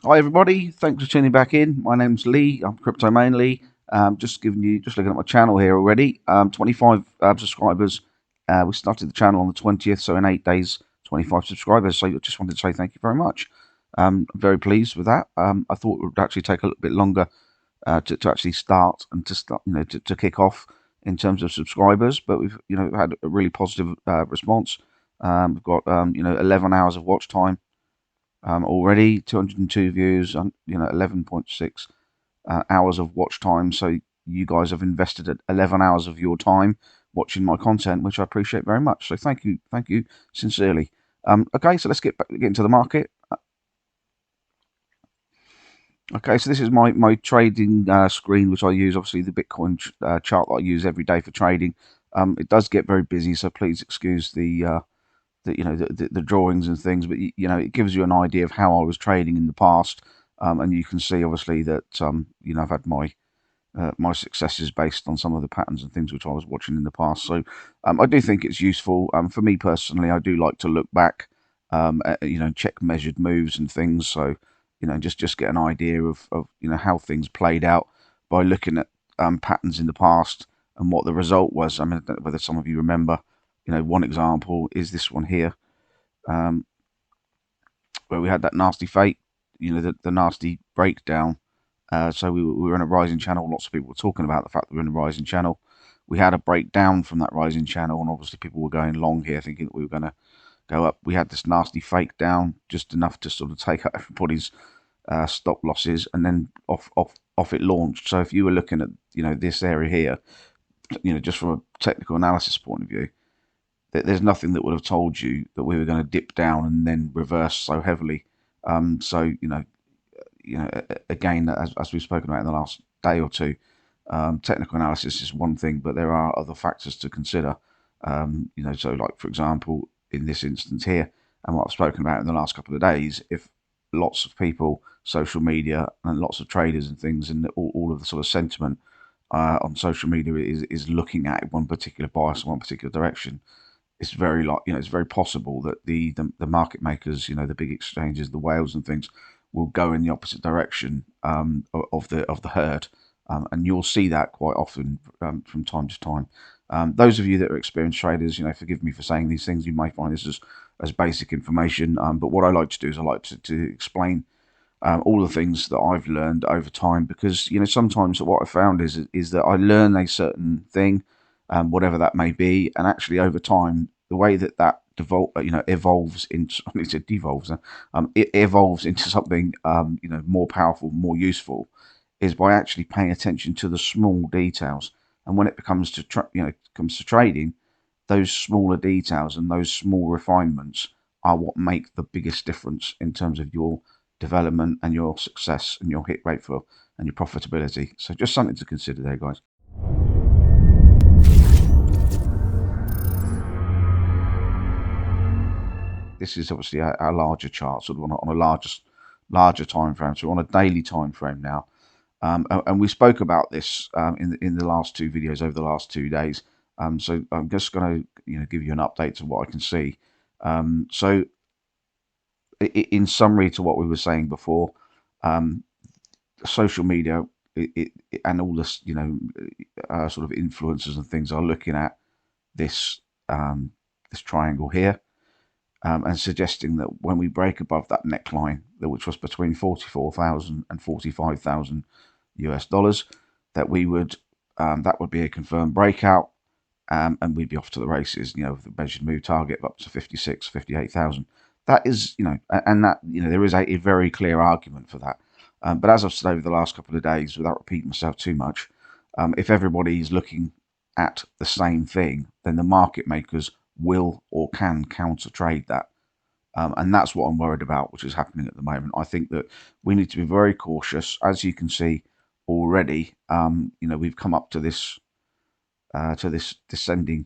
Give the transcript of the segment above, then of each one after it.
Hi everybody, thanks for tuning back in. My name's Lee. I'm crypto mainly. Just looking at my channel here already. 25 subscribers. We started the channel on the 20th, so in 8 days, 25 subscribers. So I just wanted to say thank you very much. I'm very pleased with that. I thought it would actually take a little bit longer to actually start and to kick off in terms of subscribers, but we've had a really positive response. We've got 11 hours of watch time. Already 202 views, 11.6 hours of watch time. So you guys have invested 11 hours of your time watching my content, which I appreciate very much. So thank you sincerely. Okay, so let's get into the market. Okay, so this is my trading screen, which I use, obviously the Bitcoin chart that I use every day for trading. It does get very busy, so please excuse the drawings and things, but it gives you an idea of how I was trading in the past, and you can see obviously that I've had my successes based on some of the patterns and things which I was watching in the past. So I do think it's useful. For me personally, I do like to look back, check measured moves and things. So just get an idea of how things played out by looking at patterns in the past and what the result was. I mean, I don't know whether some of you remember. One example is this one here, where we had that nasty fake, the nasty breakdown. So we were in a rising channel. Lots of people were talking about the fact that we were in a rising channel. We had a breakdown from that rising channel, and obviously people were going long here, thinking that we were going to go up. We had this nasty fake down, just enough to sort of take out everybody's stop losses, and then off it launched. So if you were looking at this area here, just from a technical analysis point of view, there's nothing that would have told you that we were going to dip down and then reverse so heavily. So again, as we've spoken about in the last day or two, technical analysis is one thing, but there are other factors to consider. So like for example, in this instance here, and what I've spoken about in the last couple of days, if lots of people, social media, and lots of traders and things, and all of the sort of sentiment on social media is looking at one particular bias, one particular direction, it's very it's very possible that the market makers, the big exchanges, the whales and things, will go in the opposite direction of the herd, and you'll see that quite often from time to time. Those of you that are experienced traders, forgive me for saying these things. You may find this as basic information, but what I like to do is I like to explain all the things that I've learned over time, because sometimes what I found is that I learn a certain thing, whatever that may be, and actually over time the way that evolves into it devolves, it evolves into something more powerful, more useful, is by actually paying attention to the small details. And when it comes to trading, those smaller details and those small refinements are what make the biggest difference in terms of your development and your success and your hit rate and your profitability. So just something to consider there, guys. This is obviously a larger chart, sort of on a larger time frame. So we're on a daily time frame now, and we spoke about this in the last two videos over the last 2 days. So I'm just going to give you an update to what I can see. So in summary to what we were saying before, social media and all this, sort of influencers and things are looking at this this triangle here, and suggesting that when we break above that neckline, which was between 44,000 and 45,000 US dollars, that we would that would be a confirmed breakout, and we'd be off to the races. With the measured move target of up to 56, 58,000. That is, and that there is a very clear argument for that. But as I've said over the last couple of days, without repeating myself too much, if everybody is looking at the same thing, then the market makers will or can counter trade that. And that's what I'm worried about, which is happening at the moment. I think that we need to be very cautious. As you can see already, we've come up to this descending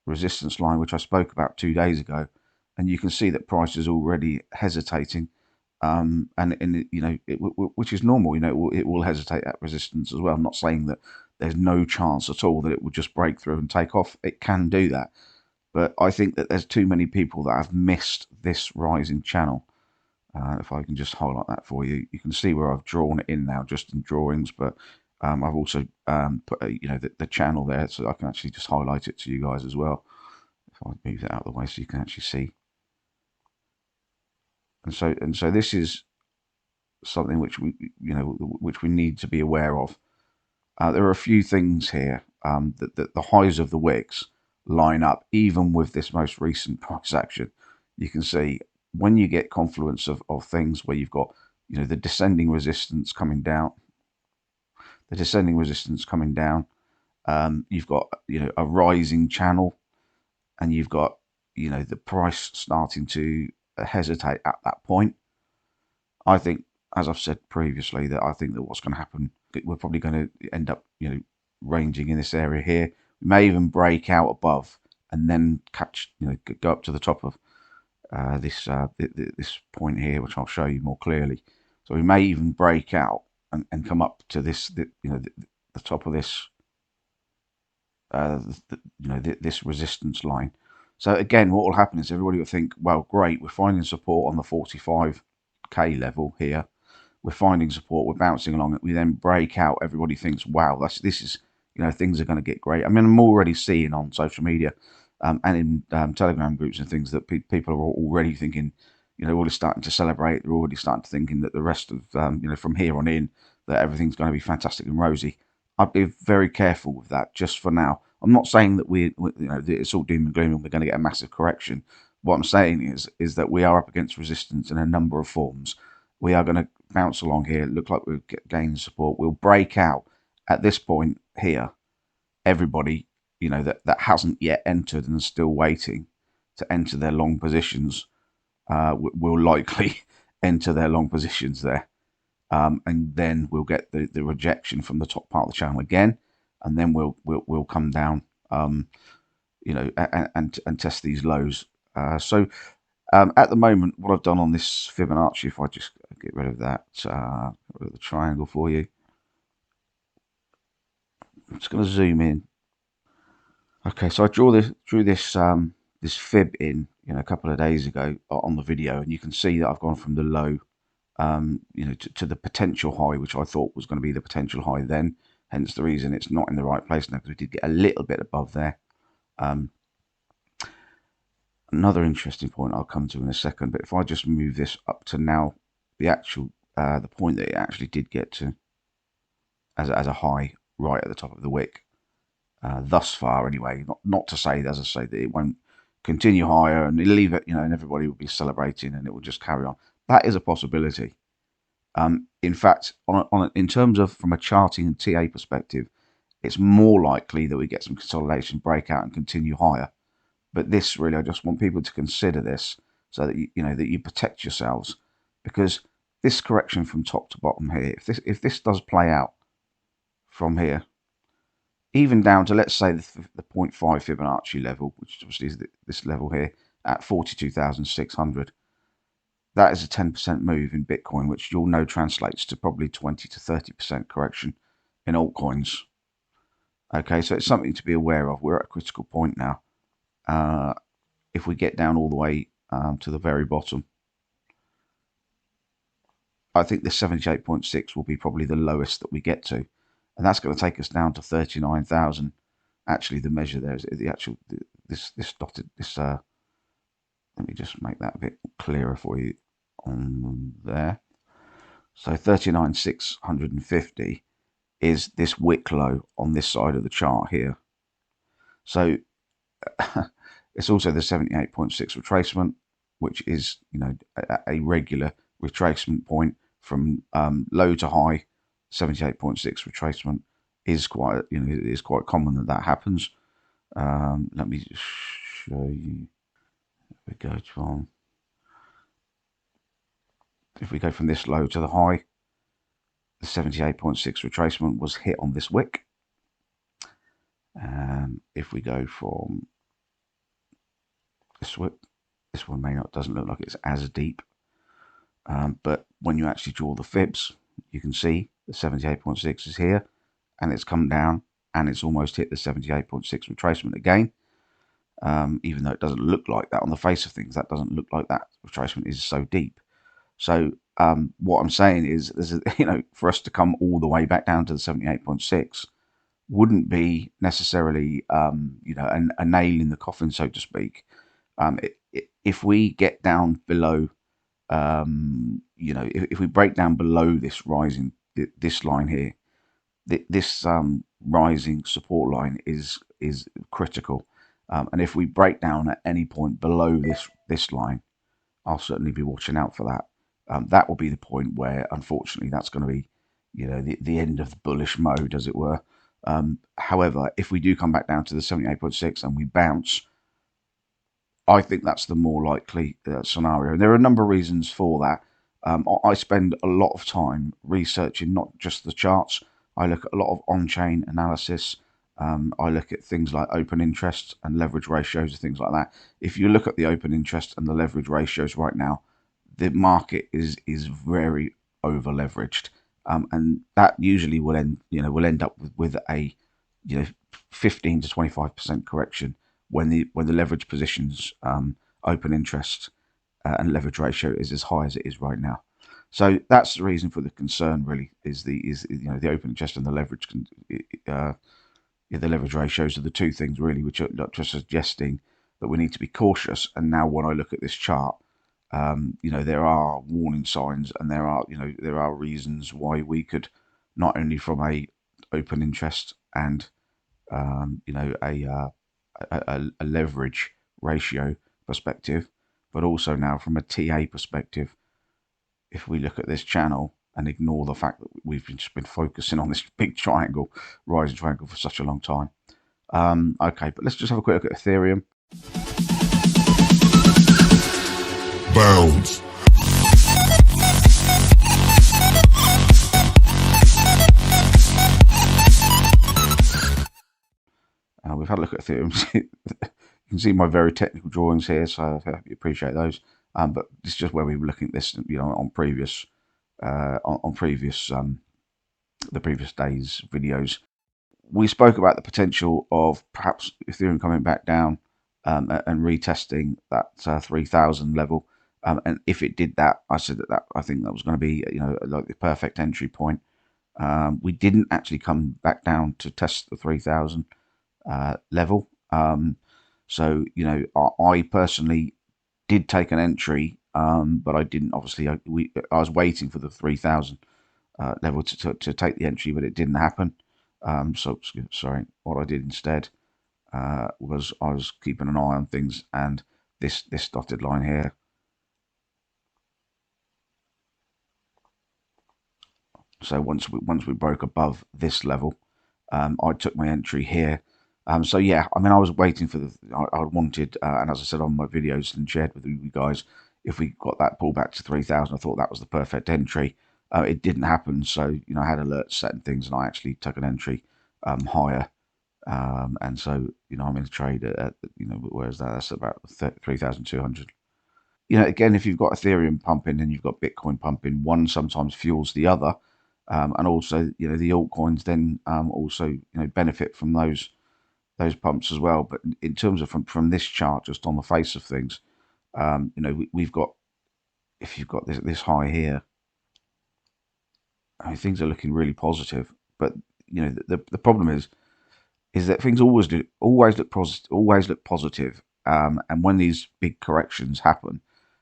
resistance line, which I spoke about 2 days ago, and you can see that price is already hesitating, which is normal. It will hesitate at resistance as well. I'm not saying that there's no chance at all that it will just break through and take off. It can do that, but I think that there's too many people that have missed this rising channel. If I can just highlight that for you, you can see where I've drawn it in now, just in drawings, but I've also put the channel there, so I can actually just highlight it to you guys as well. If I move that out of the way, so you can actually see. And so this is something which we need to be aware of. There are a few things here that the highs of the wicks line up, even with this most recent price action. You can see when you get confluence of things where you've got the descending resistance coming down, you've got a rising channel, and you've got the price starting to hesitate at that point. I think, as I've said previously, that I think that what's going to happen, we're probably going to end up, ranging in this area here. We may even break out above and then catch, go up to the top of this point here, which I'll show you more clearly. So we may even break out and come up to this, the top of this, this resistance line. So again, what will happen is everybody will think, well, great, we're finding support on the 45k level here. We're finding support, we're bouncing along. We then break out. Everybody thinks, wow, this is, things are going to get great. I mean, I'm already seeing on social media and in Telegram groups and things that people are already thinking, already starting to celebrate. They're already starting to thinking that the rest of, from here on in, that everything's going to be fantastic and rosy. I'd be very careful with that just for now. I'm not saying that it's all doom and gloom and we're going to get a massive correction. What I'm saying is that we are up against resistance in a number of forms. We are going to bounce along here. Look like we're gaining support. We'll break out at this point here. Everybody, that hasn't yet entered and is still waiting to enter their long positions, will likely enter their long positions there. And then we'll get the rejection from the top part of the channel again, and then we'll come down, and test these lows. So at the moment, what I've done on this Fibonacci, if I just get rid of that, get rid of the triangle for you, I'm just going to zoom in. Okay, so I drew this fib in, a couple of days ago on the video, and you can see that I've gone from the low, to the potential high, which I thought was going to be the potential high then. Hence the reason it's not in the right place now, because we did get a little bit above there. Another interesting point I'll come to in a second, but if I just move this up to now, the actual the point that it actually did get to as a high right at the top of the wick, thus far anyway. Not to say, as I say, that it won't continue higher and leave it, and everybody will be celebrating and it will just carry on. That is a possibility. In fact, in terms of from a charting and TA perspective, it's more likely that we get some consolidation, breakout, and continue higher. But this really, I just want people to consider this so that that you protect yourselves, because this correction from top to bottom here, if this does play out from here, even down to, let's say, the 0.5 Fibonacci level, which obviously is this level here at 42,600. That is a 10% move in Bitcoin, which you'll know translates to probably 20 to 30% correction in altcoins. Okay, so it's something to be aware of. We're at a critical point now. If we get down all the way to the very bottom, I think the 78.6 will be probably the lowest that we get to, and that's going to take us down to 39,000. Actually, the measure there is the actual this dotted this. Let me just make that a bit clearer for you on there. So 39,650 is this wick low on this side of the chart here. So it's also the 78.6 retracement, which is a regular retracement point from low to high. 78.6 retracement is quite it is quite common that happens. Let me just show you. If we go from this low to the high, the 78.6 retracement was hit on this wick. If we go from this wick, this one doesn't look like it's as deep, but when you actually draw the fibs, you can see the 78.6 is here, and it's come down, and it's almost hit the 78.6 retracement again. Even though it doesn't look like that on the face of things, that doesn't look like that retracement is so deep. So what I'm saying is, there's a, for us to come all the way back down to the 78.6 wouldn't be necessarily a nail in the coffin, so to speak. If we get down below, if we break down below this rising, this line here, this rising support line is critical. And if we break down at any point below this line, I'll certainly be watching out for that. That will be the point where, unfortunately, that's going to be, the end of the bullish mode, as it were. However, if we do come back down to the 78.6 and we bounce, I think that's the more likely scenario. And there are a number of reasons for that. I spend a lot of time researching not just the charts. I look at a lot of on-chain analysis. I look at things like open interest and leverage ratios and things like that. If you look at the open interest and the leverage ratios right now, the market is very over leveraged, and that usually will end up with a 15 to 25% correction when the leverage positions, open interest and leverage ratio is as high as it is right now. So that's the reason for the concern. Really, is the open interest and the leverage. The leverage ratios are the two things really which are just suggesting that we need to be cautious. And now when I look at this chart, there are warning signs, and there are reasons why we could, not only from a open interest and a leverage ratio perspective, but also now from a TA perspective, if we look at this channel and ignore the fact that we've just been focusing on this big triangle, rising triangle, for such a long time. Okay, but let's just have a quick look at Ethereum. Bounce. We've had a look at Ethereum. You can see my very technical drawings here, so I hope you appreciate those. But this is just where we were looking at this, on previous, the previous days' videos. We spoke about the potential of perhaps Ethereum coming back down, and retesting that 3,000 level. And if it did that, I said that I think that was going to be, like the perfect entry point. We didn't actually come back down to test the 3,000 level. So I personally did take an entry, but I didn't. Obviously, I was waiting for the 3,000 level to take the entry, but it didn't happen. So sorry. What I did instead was I was keeping an eye on things, and this dotted line here. So once we broke above this level, I took my entry here. So yeah, I mean, I was waiting for I wanted, and as I said on my videos and shared with you guys, if we got that pullback to 3,000, I thought that was the perfect entry. It didn't happen, so I had alerts set and things, and I actually took an entry higher. And so I'm in a trade at where's that? That's about 3,200. Again, if you've got Ethereum pumping and you've got Bitcoin pumping, one sometimes fuels the other. And also, the altcoins then also benefit from those pumps as well. But in terms of from this chart, just on the face of things, we've got, if you've got this high here, I mean, things are looking really positive. But the problem is that things always look positive. And when these big corrections happen,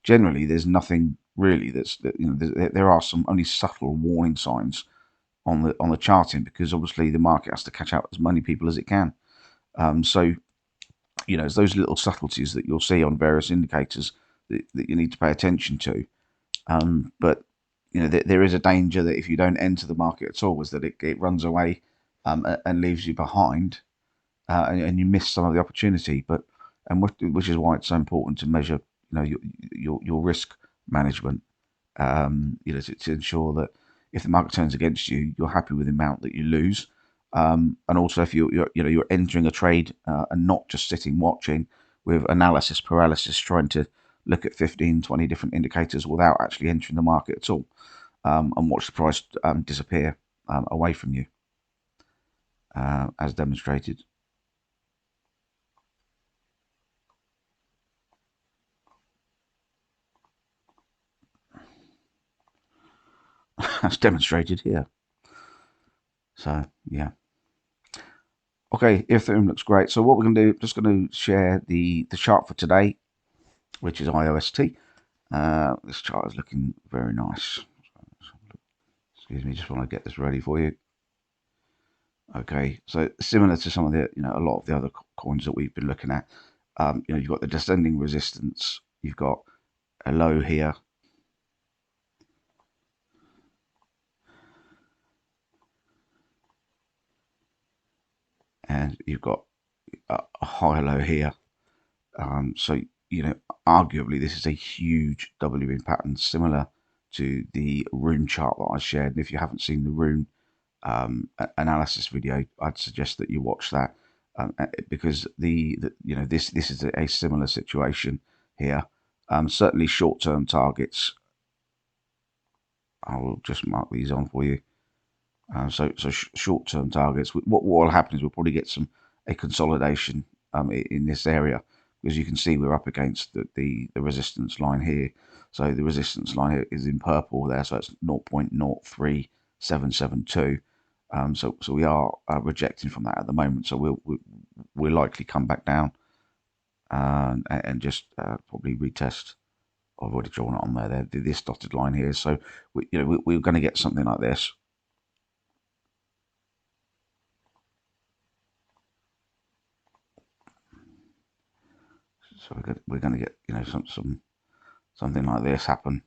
generally there's nothing really there are some only subtle warning signs on the charting, because obviously the market has to catch up as many people as it can. So it's those little subtleties that you'll see on various indicators that you need to pay attention to. But there is a danger that if you don't enter the market at all, is that it runs away, and leaves you behind, and you miss some of the opportunity. Which is why it's so important to measure your risk management. To ensure that if the market turns against you, you're happy with the amount that you lose. And also, if you're entering a trade, and not just sitting watching with analysis paralysis, trying to look at 15, 20 different indicators without actually entering the market at all, and watch the price disappear away from you, as demonstrated. as demonstrated here. So yeah. Okay, Ethereum looks great. So what we're going to do, just going to share the chart for today, which is IOST. This chart is looking very nice. Excuse me, just want to get this ready for you. Okay, so similar to some of the, a lot of the other coins that we've been looking at, you've got the descending resistance, you've got a low here, and you've got a high low here. So, arguably this is a huge W pattern, similar to the rune chart that I shared. And if you haven't seen the rune analysis video, I'd suggest that you watch that, because this is a similar situation here. Certainly short-term targets, I will just mark these on for you. So short-term targets. What will happen is we'll probably get a consolidation in this area, because you can see we're up against the resistance line here. So the resistance line here is in purple there, so it's 0.03772. So we are rejecting from that at the moment. So we'll likely come back down and just probably retest. I've already drawn it on there. This dotted line here. So we're going to get something like this. So we're going to get something like this happen,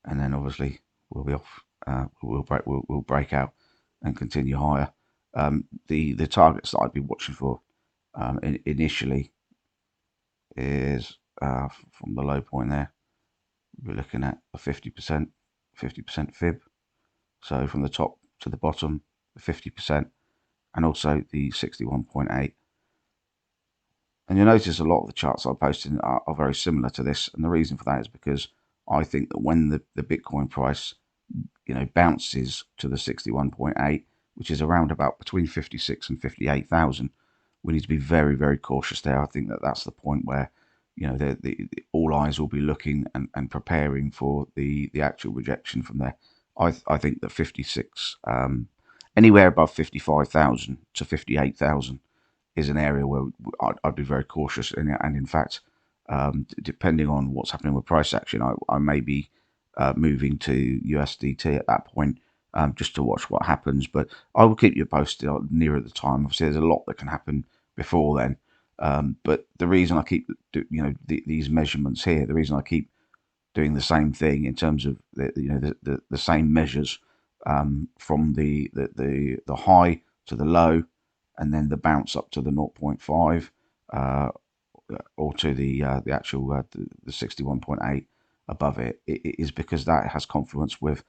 and then obviously we'll be off. We'll break out and continue higher. The targets that I'd be watching for initially is from the low point there. We're looking at a 50% fib. So from the top to the bottom, 50%, and also the 61.8. And you'll notice a lot of the charts I'm posting are very similar to this. And the reason for that is because I think that when the Bitcoin price, bounces to the 61.8, which is around about between 56 and 58,000, we need to be very, very cautious there. I think that that's the point where, all eyes will be looking and preparing for the actual rejection from there. I think that 56, anywhere above 55,000 to 58,000 is an area where I'd be very cautious. And in fact, depending on what's happening with price action, I may be moving to USDT at that point, just to watch what happens. But I will keep you posted nearer the time. Obviously, there's a lot that can happen before then. But the reason I keep, these measurements here, the reason I keep doing the same thing in terms of the same measures, from the high to the low, and then the bounce up to the 0.5, or to the actual the 61.8 above it, is because that has confluence with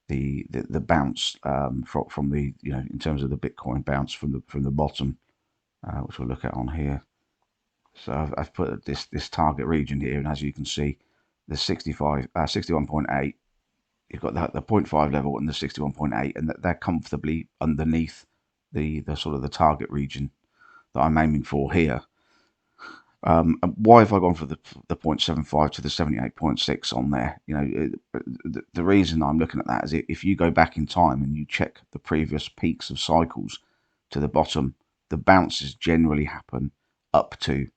the bounce, from the in terms of the Bitcoin bounce from the bottom, which we'll look at on here. So I've put this target region here, and as you can see, the 61.8. You've got the 0.5 level and the 61.8, and they're comfortably underneath the sort of the target region that I'm aiming for here. Why have I gone for the 0.75 to the 78.6 on there? The reason I'm looking at that is if you go back in time and you check the previous peaks of cycles to the bottom, the bounces generally happen up to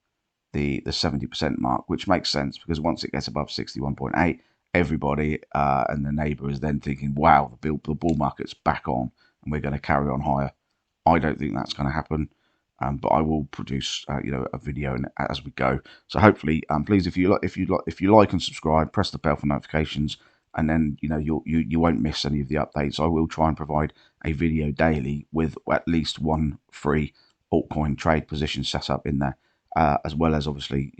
the 70% mark, which makes sense, because once it gets above 61.8, everybody and the neighbour is then thinking, wow, the bull market's back on and we're going to carry on higher. I don't think that's going to happen, but I will produce a video as we go. So hopefully, please, if you like and subscribe, press the bell for notifications, and then you won't miss any of the updates. I will try and provide a video daily with at least one free altcoin trade position set up in there, as well as obviously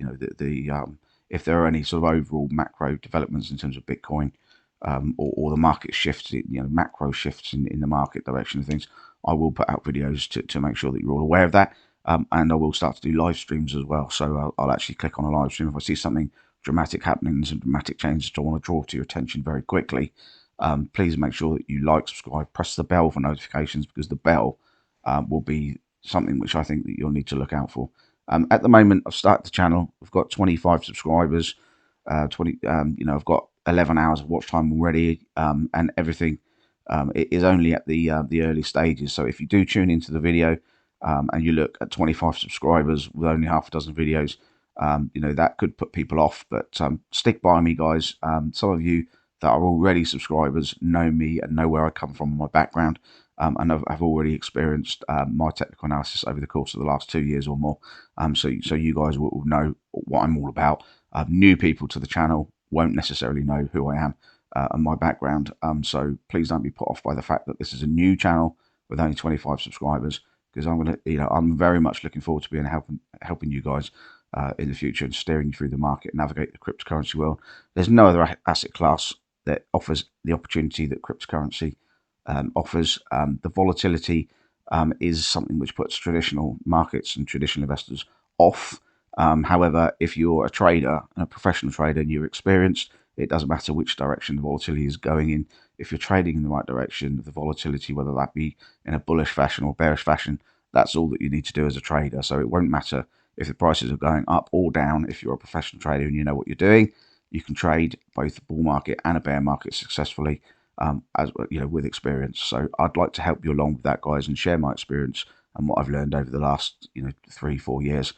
if there are any sort of overall macro developments in terms of Bitcoin, or the market shifts, macro shifts in the market direction of things, I will put out videos to make sure that you're all aware of that. And I will start to do live streams as well. So I'll actually click on a live stream if I see something dramatic happening, some dramatic changes I want to draw to your attention very quickly. Please make sure that you like, subscribe, press the bell for notifications, because the bell will be something which I think that you'll need to look out for. At the moment, I've started the channel. We've got 25 subscribers. I've got 11 hours of watch time already, and everything. It is only at the early stages. So if you do tune into the video, and you look at 25 subscribers with only half a dozen videos, that could put people off. But stick by me, guys. Some of you that are already subscribers know me and know where I come from, my background, and I've already experienced my technical analysis over the course of the last 2 years or more. So you guys will know what I'm all about. New people to the channel won't necessarily know who I am and my background. So please don't be put off by the fact that this is a new channel with only 25 subscribers, because I'm very much looking forward to being helping you guys in the future and steering you through the market, navigate the cryptocurrency world. There's no other asset class that offers the opportunity that cryptocurrency offers. The volatility is something which puts traditional markets and traditional investors off. However, if you're a trader, a professional trader, and you're experienced, it doesn't matter which direction the volatility is going in. If you're trading in the right direction, the volatility, whether that be in a bullish fashion or bearish fashion, that's all that you need to do as a trader. So it won't matter if the prices are going up or down. If you're a professional trader and you know what you're doing, you can trade both a bull market and a bear market successfully, with experience. So I'd like to help you along with that, guys, and share my experience and what I've learned over the last 3-4 years,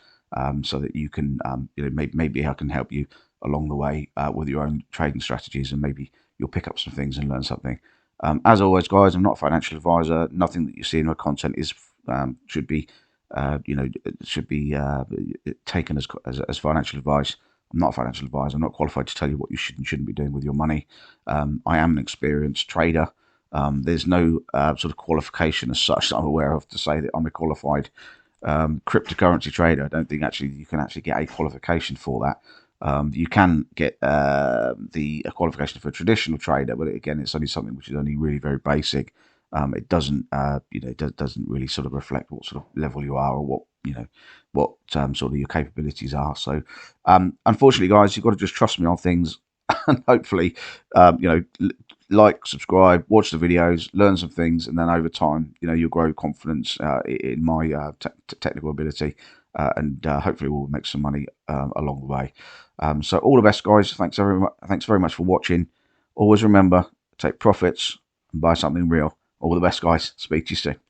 so that you can maybe I can help you along the way with your own trading strategies, and maybe you'll pick up some things and learn something. As always, guys, I'm not a financial advisor. Nothing that you see in my content is should be taken as financial advice. I'm not a financial advisor. I'm not qualified to tell you what you should and shouldn't be doing with your money. I am an experienced trader. There's no sort of qualification as such that I'm aware of to say that I'm a qualified cryptocurrency trader. I don't think actually you can actually get a qualification for that. You can get a qualification for a traditional trader, but again, it's only something which is only really very basic. It doesn't, doesn't really sort of reflect what sort of level you are, or what sort of your capabilities are. So, unfortunately, guys, you've got to just trust me on things, and hopefully, like, subscribe, watch the videos, learn some things, and then over time, you'll grow confidence in my technical ability, and hopefully we'll make some money along the way. So all the best, guys. Thanks very much for watching. Always remember, take profits and buy something real. All the best, guys. Speak to you soon.